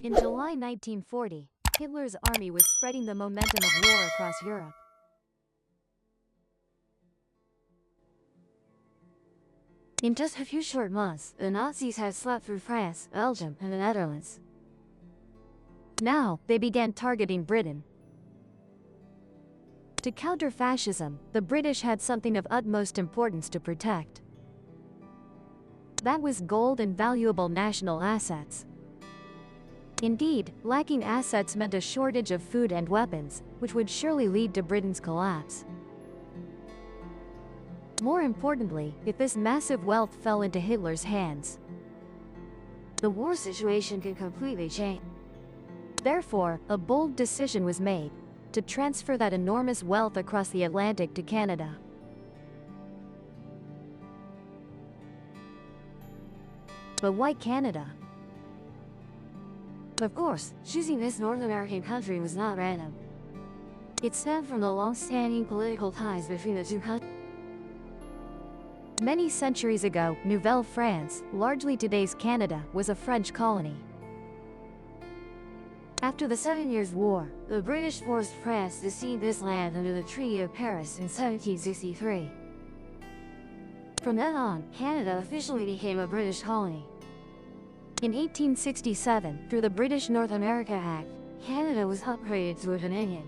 In July 1940, Hitler's army was spreading the momentum of war across Europe. In just a few short months, the Nazis had swept through France, Belgium, and the Netherlands. Now, they began targeting Britain. To counter fascism, the British had something of utmost importance to protect. That was gold and valuable national assets. Indeed, lacking assets meant a shortage of food and weapons, which would surely lead to Britain's collapse. More importantly, if this massive wealth fell into Hitler's hands, the war situation could completely change. Therefore, a bold decision was made to transfer that enormous wealth across the Atlantic to Canada. But why Canada? Of course, choosing this North American country was not random. It stemmed from the long-standing political ties between the two countries. Many centuries ago, Nouvelle France, largely today's Canada, was a French colony. After the 7 Years' War, the British forced France to cede this land under the Treaty of Paris in 1763. From then on, Canada officially became a British colony. In 1867, through the British North America Act, Canada was upgraded to a dominion.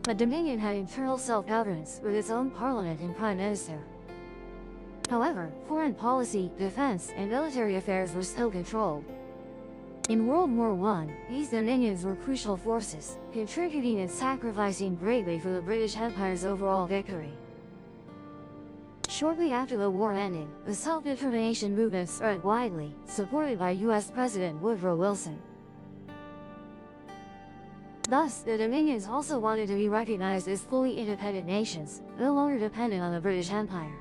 A dominion had internal self-governance with its own parliament and prime minister. However, foreign policy, defense, and military affairs were still controlled. In World War I, these dominions were crucial forces, contributing and sacrificing greatly for the British Empire's overall victory. Shortly after the war ended, the self-determination movement spread widely, supported by U.S. President Woodrow Wilson. Thus, the Dominions also wanted to be recognized as fully independent nations, no longer dependent on the British Empire.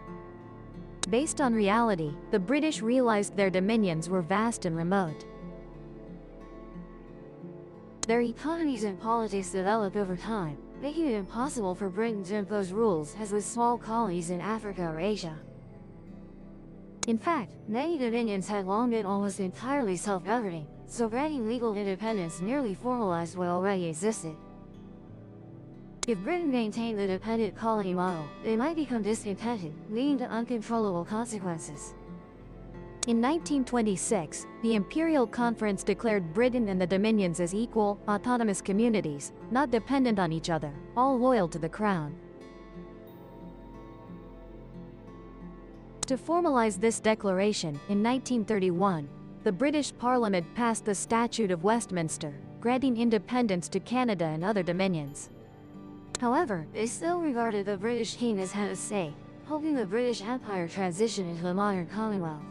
Based on reality, the British realized their dominions were vast and remote. Their economies and politics developed over time, making it impossible for Britain to impose rules as with small colonies in Africa or Asia. In fact, many dominions had long been almost entirely self-governing, so granting legal independence nearly formalized what already existed. If Britain maintained the dependent colony model, they might become discontented, leading to uncontrollable consequences. In 1926, the Imperial Conference declared Britain and the Dominions as equal, autonomous communities, not dependent on each other, all loyal to the Crown. To formalize this declaration, in 1931, the British Parliament passed the Statute of Westminster, granting independence to Canada and other dominions. However, they still regarded the British king as head of state, hoping the British Empire transition into a modern Commonwealth.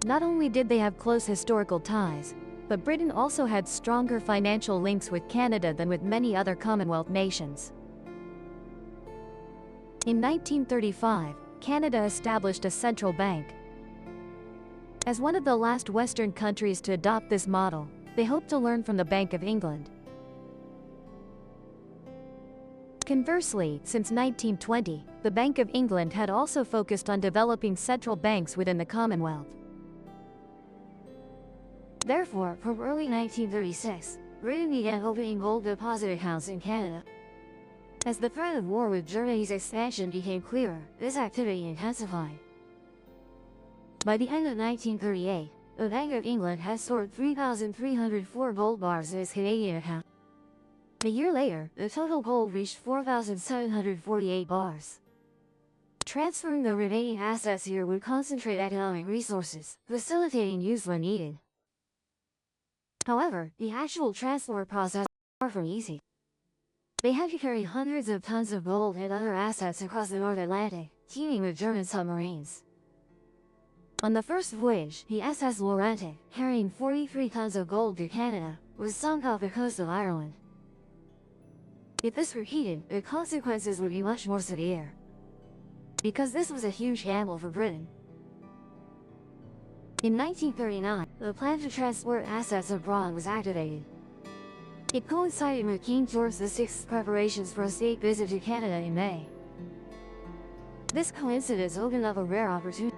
Not only did they have close historical ties, but Britain also had stronger financial links with Canada than with many other Commonwealth nations. In 1935, Canada established a central bank. As one of the last Western countries to adopt this model, they hoped to learn from the Bank of England. Conversely, since 1920, the Bank of England had also focused on developing central banks within the Commonwealth. Therefore, from early 1936, Britain began opening gold deposit accounts in Canada. As the threat of war with Germany's expansion became clearer, this activity intensified. By the end of 1938, the Bank of England had stored 3,304 gold bars in its Canadian account. A year later, the total gold reached 4,748 bars. Transferring the remaining assets here would concentrate economic resources, facilitating use when needed. However, the actual transport process was far from easy. They had to carry hundreds of tons of gold and other assets across the North Atlantic, teeming with German submarines. On the first voyage, the SS Laurentian, carrying 43 tons of gold to Canada, was sunk off the coast of Ireland. If this repeated, the consequences would be much more severe. Because this was a huge gamble for Britain. In 1939, the plan to transport assets abroad was activated. It coincided with King George VI's preparations for a state visit to Canada in May. This coincidence opened up a rare opportunity.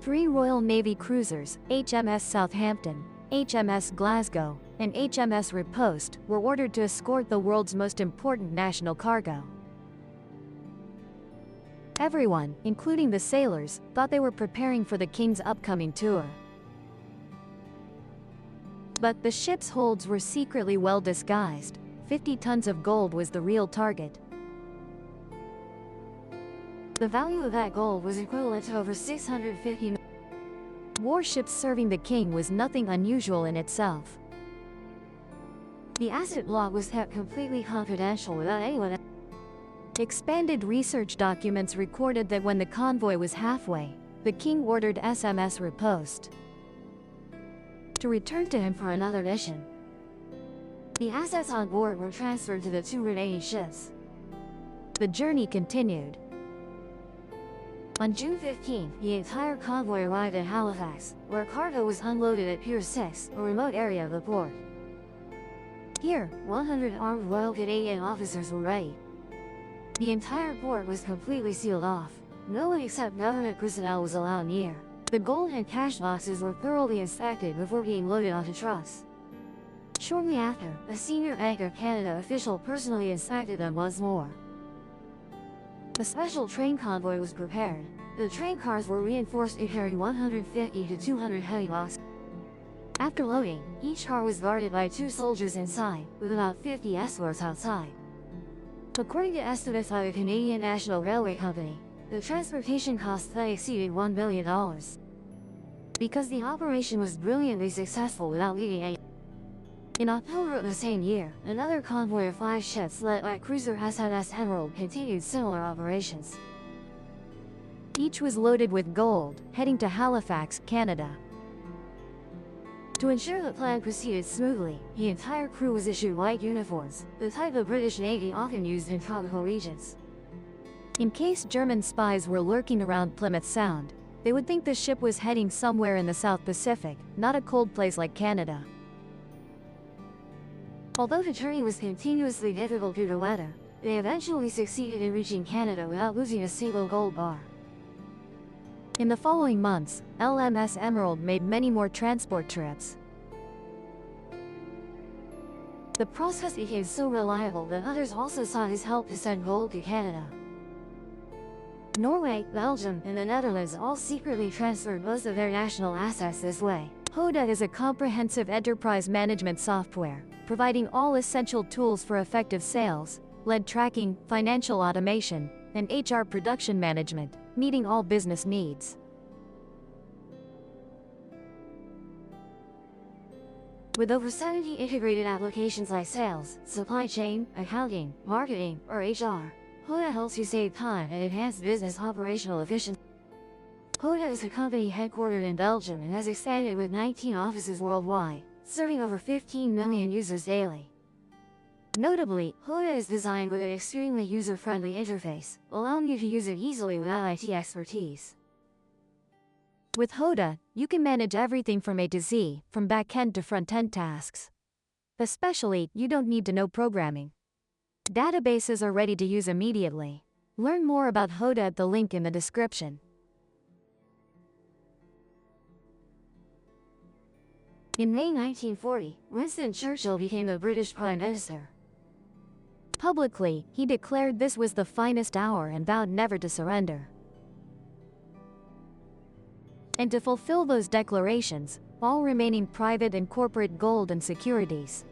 3 Royal Navy cruisers, HMS Southampton, HMS Glasgow, and HMS Riposte, were ordered to escort the world's most important national cargo. Everyone, including the sailors, thought they were preparing for the king's upcoming tour. But the ship's holds were secretly well disguised. 50 tons of gold was the real target. The value of that gold was equivalent to over 650 million. Warships serving the king was nothing unusual in itself. The asset log was kept completely confidential without anyone. Expanded research documents recorded that when the convoy was halfway, the king ordered SMS Riposte to return to him for another mission. The assets on board were transferred to the 2 remaining ships. The journey continued. On June 15, the entire convoy arrived at Halifax, where cargo was unloaded at Pier 6, a remote area of the port. Here, 100 armed Royal Canadian officers were ready. The entire port was completely sealed off. No one except government personnel was allowed near. The gold and cash boxes were thoroughly inspected before being loaded onto trucks. Shortly after, a senior Bank of Canada official personally inspected them once more. A special train convoy was prepared. The train cars were reinforced to carry 150 to 200 heavy boxes. After loading, each car was guarded by 2 soldiers inside, with about 50 escorts outside. According to estimates by the Canadian National Railway Company, the transportation costs that exceeded $1 billion. Because the operation was brilliantly successful without leaving any. In October of the same year, another convoy of 5 ships led by cruiser SMS Emerald continued similar operations. Each was loaded with gold, heading to Halifax, Canada. To ensure the plan proceeded smoothly, the entire crew was issued white uniforms, the type the British Navy often used in tropical regions. In case German spies were lurking around Plymouth Sound, they would think the ship was heading somewhere in the South Pacific, not a cold place like Canada. Although the journey was continuously difficult due to weather, they eventually succeeded in reaching Canada without losing a single gold bar. In the following months, LMS Emerald made many more transport trips. The process became so reliable that others also sought his help to send gold to Canada. Norway, Belgium, and the Netherlands all secretly transferred most of their national assets this way. HODA is a comprehensive enterprise management software, providing all essential tools for effective sales, lead tracking, financial automation, and HR production management, meeting all business needs. With over 70 integrated applications like sales, supply chain, accounting, marketing, or HR, HODA helps you save time and enhance business operational efficiency. HODA is a company headquartered in Belgium and has expanded with 19 offices worldwide, serving over 15 million users daily. Notably, HODA is designed with an extremely user-friendly interface, allowing you to use it easily without IT expertise. With HODA, you can manage everything from A to Z, from back-end to front-end tasks. Especially, you don't need to know programming. Databases are ready to use immediately. Learn more about HODA at the link in the description. In May 1940, Winston Churchill became the British Prime Minister. Publicly, he declared this was the finest hour and vowed never to surrender. And to fulfill those declarations, all remaining private and corporate gold and securities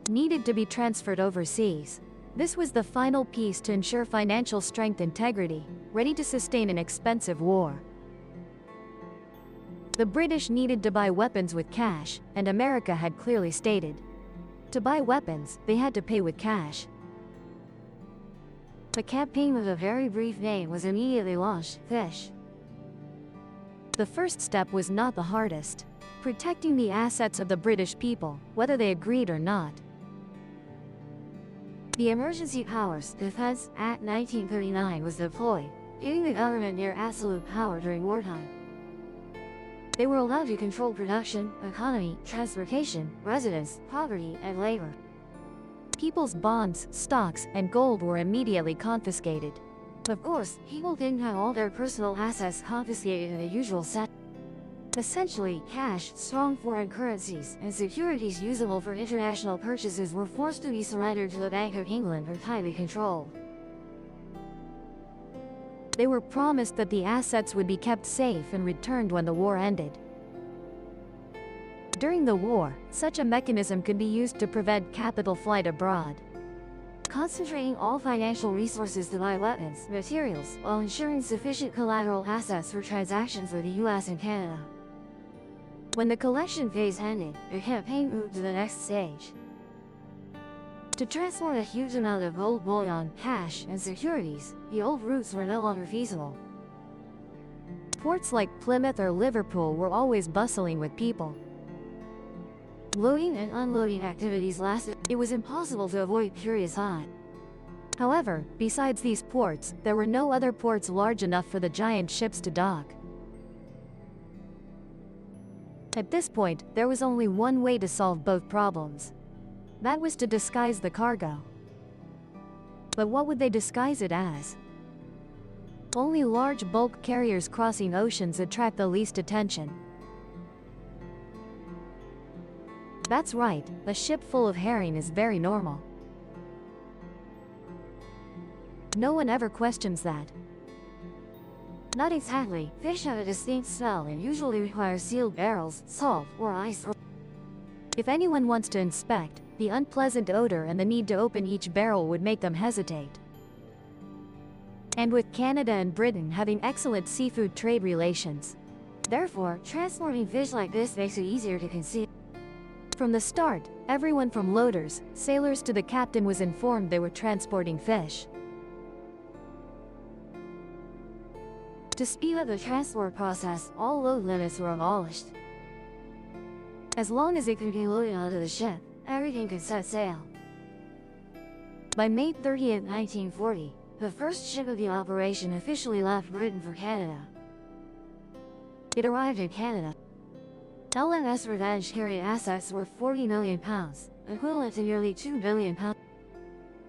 needed to be transferred overseas. This was the final piece to ensure financial strength and integrity, ready to sustain an expensive war. The British needed to buy weapons with cash, and America had clearly stated, to buy weapons, they had to pay with cash. The campaign with a very brief name was immediately launched, FISH. The first step was not the hardest: protecting the assets of the British people, whether they agreed or not. The Emergency Powers Defense Act 1939 was deployed, giving the government near absolute power during wartime. They were allowed to control production, economy, transportation, residence, property, and labor. People's bonds, stocks, and gold were immediately confiscated. Of course, people didn't have all their personal assets confiscated in the usual set. Essentially, cash, strong foreign currencies, and securities usable for international purchases were forced to be surrendered to the Bank of England or tightly controlled. They were promised that the assets would be kept safe and returned when the war ended. During the war, such a mechanism could be used to prevent capital flight abroad, concentrating all financial resources to buy weapons, materials, while ensuring sufficient collateral assets for transactions with the US and Canada. When the collection phase ended, the campaign moved to the next stage. To transport a huge amount of gold bullion, cash, and securities, the old routes were no longer feasible. Ports like Plymouth or Liverpool were always bustling with people. Loading and unloading activities lasted. It was impossible to avoid curious eyes. However, besides these ports, there were no other ports large enough for the giant ships to dock. At this point, there was only one way to solve both problems. That was to disguise the cargo. But what would they disguise it as? Only large bulk carriers crossing oceans attract the least attention. That's right, a ship full of herring is very normal. No one ever questions that. Not exactly. Fish have a distinct smell and usually require sealed barrels, salt, or ice. If anyone wants to inspect, the unpleasant odor and the need to open each barrel would make them hesitate. And with Canada and Britain having excellent seafood trade relations, therefore, transporting fish like this makes it easier to conceal. From the start, everyone from loaders, sailors to the captain was informed they were transporting fish. To speed up the transport process, all load limits were abolished. As long as it could be loaded onto the ship, everything could set sail. By May 30, 1940, the first ship of the operation officially left Britain for Canada. It arrived in Canada. LMS Revenge carried assets worth £40 million, equivalent to nearly £2 billion.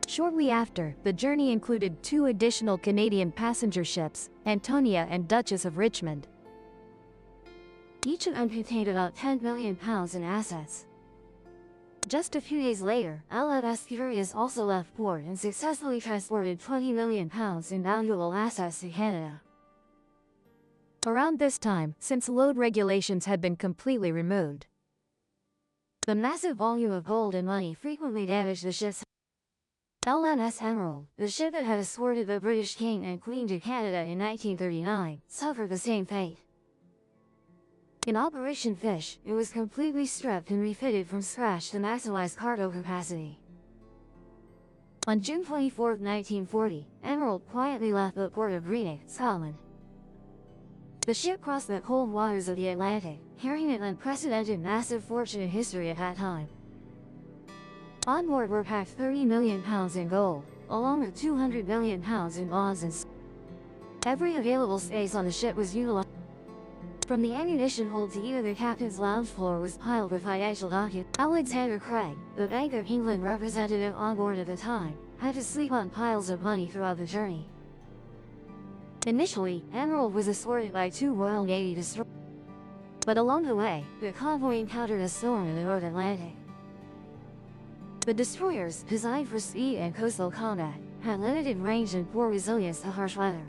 Shortly after, the journey included 2 additional Canadian passenger ships, Antonia and Duchess of Richmond. Each of them contained about £10 million in assets. Just a few days later, LMS Securities also left port and successfully transported £20 million in valuable assets to Canada. Around this time, since load regulations had been completely removed, the massive volume of gold and money frequently damaged the ships. LMS Emerald, the ship that had escorted the British King and Queen to Canada in 1939, suffered the same fate. In Operation Fish, it was completely stripped and refitted from scratch to maximize cargo capacity. On June 24, 1940, Emerald quietly left the port of Greenock, Scotland. The ship crossed the cold waters of the Atlantic, carrying an unprecedented massive fortune in history at that time. On board were packed £30 million in gold, along with £200 million in bonds and every available space on the ship was utilized. From the ammunition hold to even the captain's lounge floor was piled with financial documents. Alexander Craig, the Bank of England representative on board at the time, had to sleep on piles of money throughout the journey. Initially, Emerald was escorted by 2 Royal Navy destroyers, but along the way, the convoy encountered a storm in the North Atlantic. The destroyers, designed for speed and coastal combat, had limited range and poor resilience to harsh weather.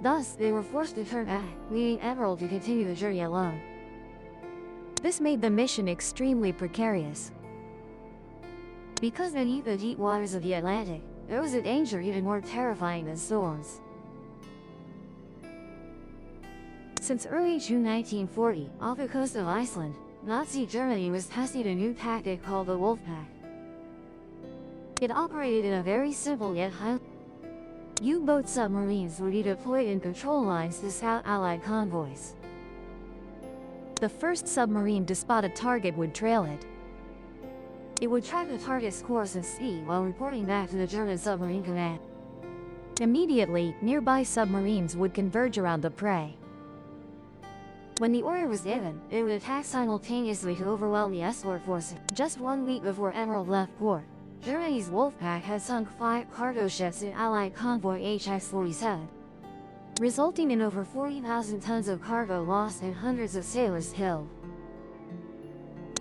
Thus, they were forced to turn back, leaving Emerald to continue the journey alone. This made the mission extremely precarious. Because beneath the deep waters of the Atlantic, there was a danger even more terrifying than storms. Since early June 1940, off the coast of Iceland, Nazi Germany was testing a new tactic called the Wolfpack. It operated in a very simple yet highly U-boat submarines would be deployed in patrol lines to scout Allied convoys. The first submarine to spot a target would trail it. It would track the target's course and speed while reporting back to the German submarine command. Immediately, nearby submarines would converge around the prey. When the order was given, it would attack simultaneously to overwhelm the escort force. Just 1 week before Emerald left port, Germany's Wolfpack had sunk 5 cargo ships in Allied convoy HX-47, resulting in over 40,000 tons of cargo lost and hundreds of sailors killed.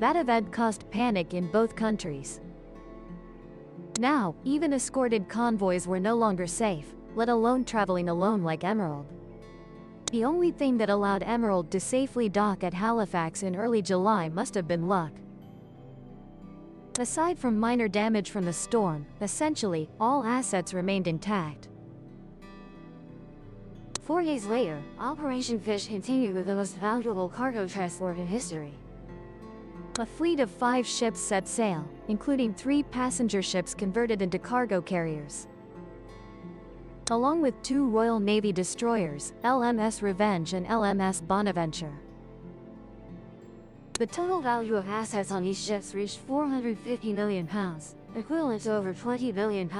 That event caused panic in both countries. Now, even escorted convoys were no longer safe, let alone traveling alone like Emerald. The only thing that allowed Emerald to safely dock at Halifax in early July must have been luck. Aside from minor damage from the storm, essentially, all assets remained intact. 4 days later, Operation Fish continued with the most valuable cargo transport in history. A fleet of 5 ships set sail, including 3 passenger ships converted into cargo carriers, along with 2 Royal Navy destroyers, LMS Revenge and LMS Bonaventure. The total value of assets on these ships reached £450 million, equivalent to over £20 billion.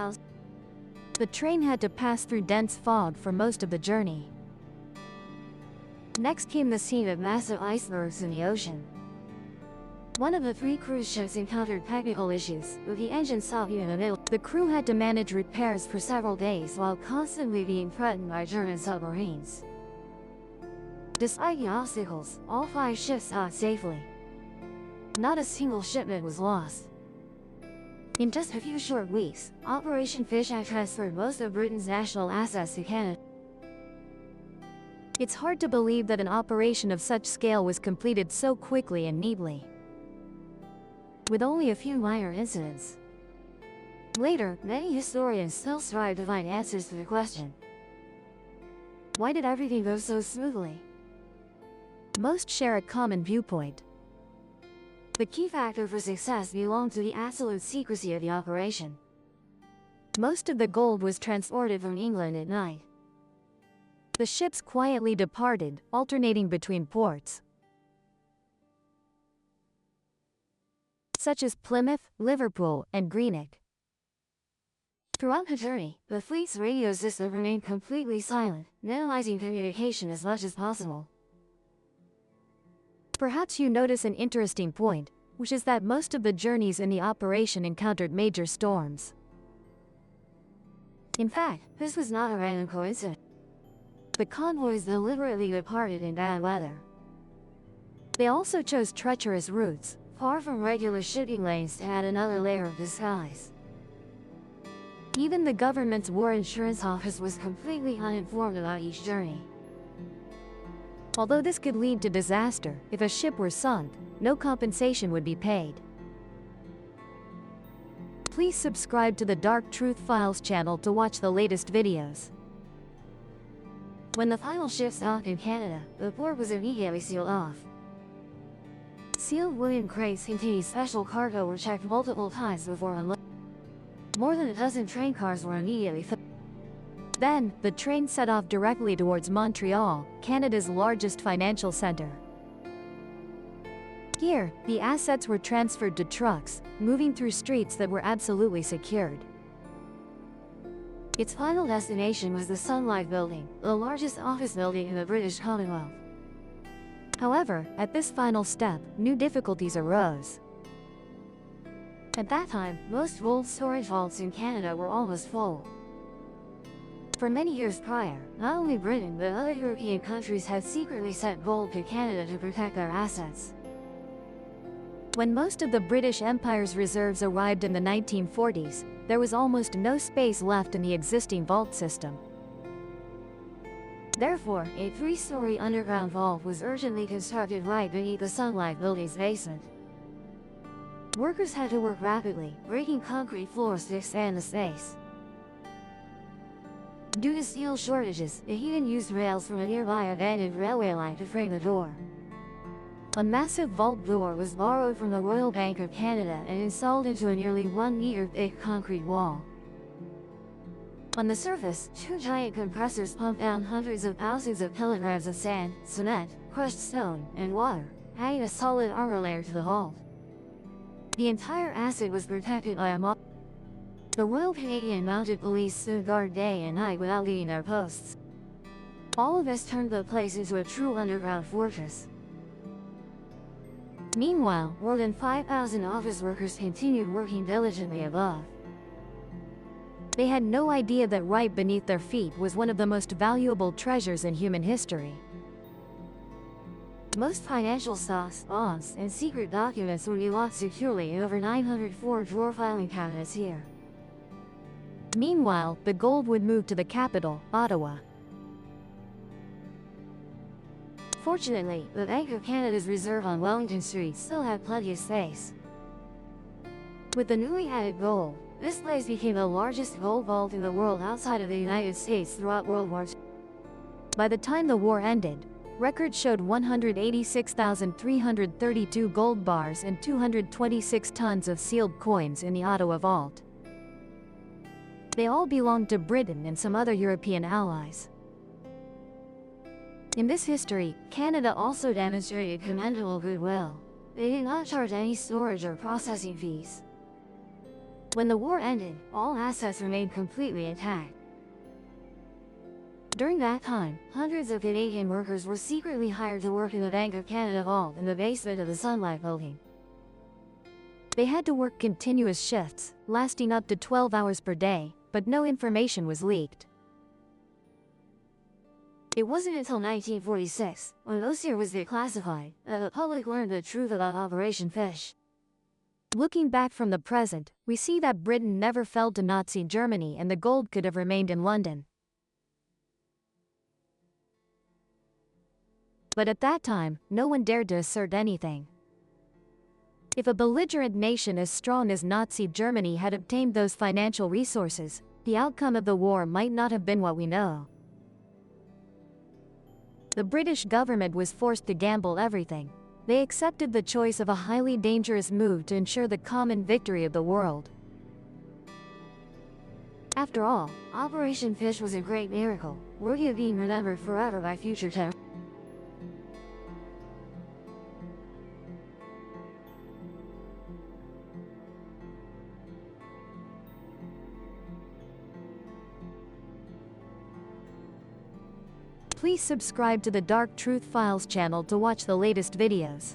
The train had to pass through dense fog for most of the journey. Next came the scene of massive icebergs in the ocean. One of the 3 cruise ships encountered technical issues, with the engine stopping in the middle. The crew had to manage repairs for several days while constantly being threatened by German submarines. Despite the obstacles, all 5 ships docked safely. Not a single shipment was lost. In just a few short weeks, Operation Fish had transferred most of Britain's national assets to Canada. It's hard to believe that an operation of such scale was completed so quickly and neatly, with only a few minor incidents. Later, many historians still strive to find answers to the question: why did everything go so smoothly? Most share a common viewpoint. The key factor for success belonged to the absolute secrecy of the operation. Most of the gold was transported from England at night. The ships quietly departed, alternating between ports such as Plymouth, Liverpool, and Greenock. Throughout the journey, the fleet's radio system remained completely silent, minimizing communication as much as possible. Perhaps you notice an interesting point, which is that most of the journeys in the operation encountered major storms. In fact, this was not a random coincidence. The convoys deliberately departed in bad weather. They also chose treacherous routes, far from regular shipping lanes, to add another layer of disguise. Even the government's War Insurance Office was completely uninformed about each journey. Although this could lead to disaster, if a ship were sunk, no compensation would be paid. Please subscribe to the Dark Truth Files channel to watch the latest videos. When the final ship docked in Canada, the port was immediately sealed off. Sealed wooden crates containing special cargo were checked multiple times before unloading. More than a dozen train cars were immediately filled. Then, the train set off directly towards Montreal, Canada's largest financial center. Here, the assets were transferred to trucks, moving through streets that were absolutely secured. Its final destination was the Sun Life Building, the largest office building in the British Commonwealth. However, at this final step, new difficulties arose. At that time, most gold storage vaults in Canada were almost full. For many years prior, not only Britain but other European countries had secretly sent gold to Canada to protect their assets. When most of the British Empire's reserves arrived in the 1940s, there was almost no space left in the existing vault system. Therefore, a 3-story underground vault was urgently constructed right beneath the Sun Life Building's basement. Workers had to work rapidly, breaking concrete floors to expand the space. Due to steel shortages, they even used rails from a nearby abandoned railway line to frame the door. A massive vault door was borrowed from the Royal Bank of Canada and installed into a nearly 1-meter thick concrete wall. On the surface, 2 giant compressors pumped down hundreds of thousands of kilograms of sand, cement, crushed stone, and water, adding a solid armor layer to the vault. The entire asset was protected by a The Royal Canadian Mounted Police stood guard day and night without leaving their posts. All of this turned the place into a true underground fortress. Meanwhile, more than 5,000 office workers continued working diligently above. They had no idea that right beneath their feet was one of the most valuable treasures in human history. Most financial stocks, bonds, and secret documents would be locked securely in over 904 drawer filing cabinets here. Meanwhile, the gold would move to the capital, Ottawa. Fortunately, the Bank of Canada's reserve on Wellington Street still had plenty of space. With the newly added gold, this place became the largest gold vault in the world outside of the United States throughout World War II. By the time the war ended, records showed 186,332 gold bars and 226 tons of sealed coins in the Ottawa vault. They all belonged to Britain and some other European allies. In this history, Canada also demonstrated commendable goodwill. They did not charge any storage or processing fees. When the war ended, all assets remained completely intact. During that time, hundreds of Canadian workers were secretly hired to work in the Bank of Canada vault in the basement of the Sunlight building. They had to work continuous shifts, lasting up to 12 hours per day, but no information was leaked. It wasn't until 1946, when dossier was declassified, that the public learned the truth about Operation Fish. Looking back from the present, we see that Britain never fell to Nazi Germany and the gold could have remained in London. But at that time, no one dared to assert anything. If a belligerent nation as strong as Nazi Germany had obtained those financial resources, the outcome of the war might not have been what we know. The British government was forced to gamble everything. They accepted the choice of a highly dangerous move to ensure the common victory of the world. After all, Operation Fish was a great miracle, worthy of being remembered forever by future generations. Please subscribe to the Dark Truth Files channel to watch the latest videos.